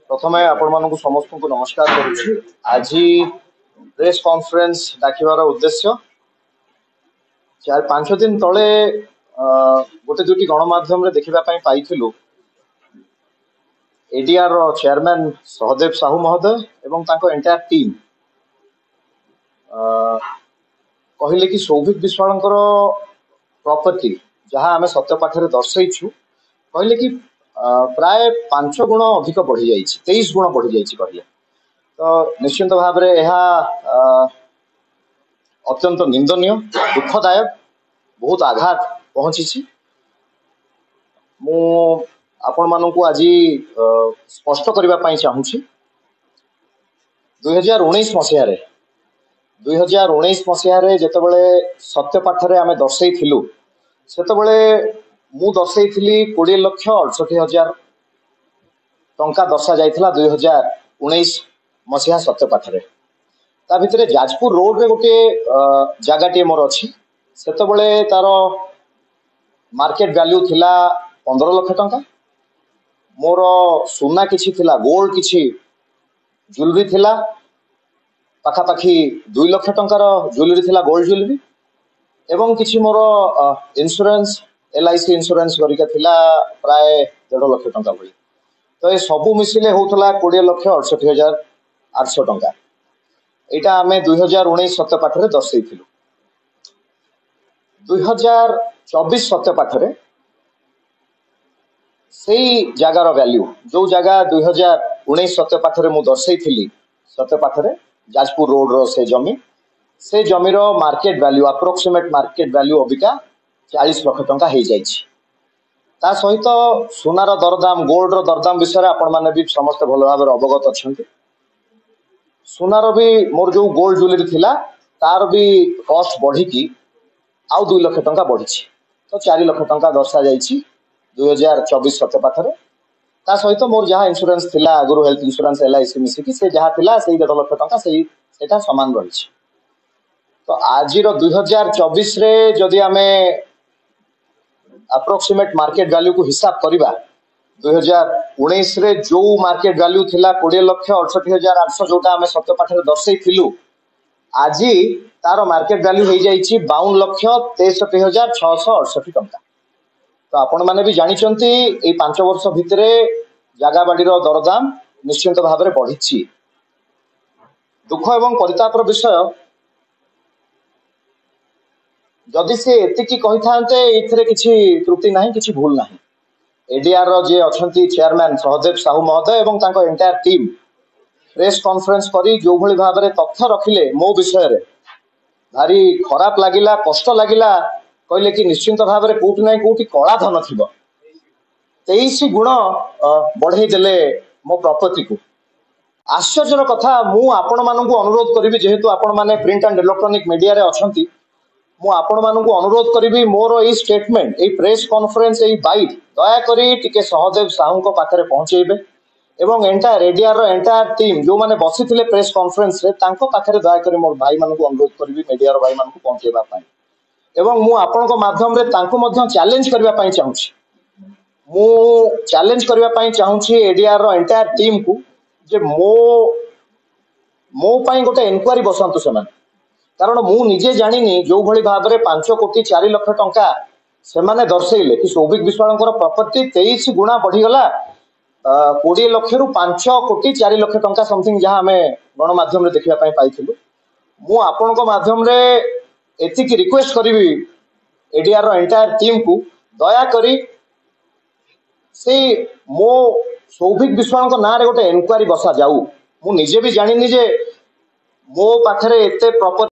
प्रथम आपण समस्त को नमस्कार करुच्ची। आज प्रेस कॉन्फ्रेंस डाकिबार उद्देश्य 4-5 दिन तले गोटे दुटी गणमाध्यम देखा पाई एडीआर चेयरमैन सहदेव साहू महोदय एवं एंटायर टीम कहले कि सौभिक विश्वाल प्रॉपर्टी जहाँ आम सत्यपाठे दर्शु कहले कि प्राय 5 गुण अधिक बढ़ी जाइए 23 गुण बढ़ी जाइए कहले तो निश्चिंत भाव में यह अत्यंत निंदनीय दुखदायक बहुत आघात पहुंची। मु आपण मानू आज स्पष्ट करने चाहूँगी 2019 मसीह जितेबाला सत्यपाठे आम दर्शेलु से मु दर्शेली 20,68,000 टंका दर्शा जाइथिला 2019 मसीहा सत्यपाठे ता भितर जाजपुर रोड रे गोटे जगह मोर अच्छी से तार मार्केट वैल्यू थिला 15 लाख टंका मोर सुना किछि थिला गोल्ड किछि ज्वेलरी थिला पाखापाखि 2 लाख टंकार ज्वेलरी थिला गोल्ड ज्वेलरी एवं किछि मोर इंश्योरेंस LIC इंश्योरेंस करिका थिला प्राय 1.5 लाख टंका भली तो ये सबू मिसिले होतला 20,68,800 टंका एटा आमे 2019 सत्यपाठरे दर्शेइथिलु। 2024 सत्यपाठरे सेही जगार वैल्यू जो जगह 2019 सत्यपाठरे मु दर्शेइथिली सत्यपाठरे जाजपुर रोड रो से जमीर market value approximate market value अबिका 40 लाख टंका हो जाइछि। ता सहित सुनार दरदाम गोल्ड रो दरदाम विषय आपण माने भी समस्त भल भाव अवगत अछंती। सुनार भी मोर जो गोल्ड ज्वेलरी थिला तार भी कॉस्ट बढ़ी की आउ 2 लाख टंका बढ़ी तो 4 लाख टंका दर्शा जाइछि 2024 सत्यपाठरे। ता सहित मोर जहाँ इंश्योरेंस थिला आगुरु हेल्थ इंश्योरेंस LIC मिसिकी से जहाँ थिला से 1.5 लाख टंका सेटा समान रही। तो आज 2024 रे जदि आमे अप्रोक्सीमेट मार्केट वैल्यू को हिसाब करिबा 2019 रे जो मार्केट वैल्यू थिला 20,68,800 जोटा आमे सत्यपाठरे दर्शेइथिलु आज तार मार्केट वैल्यू हो जाइछि 52,63,668 टंका। तो आपण माने भी जानिचंती ए 5 वर्ष भितरे जागा बाड़ी रो दरदाम निश्चिंत भाव में बढ़ी। दुख एवं परितापर विषय जदि से एतिकी कही थांते एथिरे किछि त्रुटि नाही किछि भूल नाही। एडीआर रो जे अछंती चेयरमैन सहदेव साहू महोदय एवं तांको एंटायर टीम प्रेस कॉन्फ्रेंस करी जो भली भाव में तथ्य रखिले मो विषय रे भारी खराब लागिला कष्ट लागिला कहले कि निश्चिंत भाव में कोठी नाही कोठी कला धन थिबो 23 गुण बढ़े देले मो प्रॉपर्टी को। आश्चर्यर कथा मु आपण मानकु अनुरोध करिवि जेहेतु आपण माने प्रिंट एंड इलेक्ट्रॉनिक मीडिया रे अछंती मु आपण मानकु अनुरोध करिवि मोर ए स्टेटमेंट ए प्रेस कॉन्फ्रेंस ए बाइट दया करी टिके सहदेव साहू को पाखरे पहुंचेबे एवं एंटायर एडीआर रो एंटायर टीम जो माने बसिथिले प्रेस कॉन्फ्रेंस रे तांको पाखरे दया करी मोर भाई मानकु अनुरोध करिवि मीडिया रो भाई मानकु पहुंचेबा पाई एवं मु आपण को माध्यम रे तांको मध्य चैलेंज करबा पाई चाहूछि। मु चैलेंज करबा पाई चाहूछि एडीआर रो एंटायर टीम को जे मो पाई गोटे इनक्वारी बसंतु सेमान कारण मु निजे जानिनी जो भली भाव में 5 कोटी 4 लाख टंका से माने दर्शेले कि सौभिक विश्वाल प्रॉपर्टी 23 गुणा बढ़ी गला 20 लाख रु 5 कोटी 4 लाख टंका समथिंग जहाँ आम गणमाध्यम देखा पाई मु आपण को माध्यम रे एतिकी रिक्वेस्ट करी एडीआर रो एंटायर टीम को दया करी से मो सौभिक विश्वाल ना रे गोटे इनक्वारी बसा जाऊ। मु निजे भी जानिनी जे मो पाखरे एते प्रॉपर्टी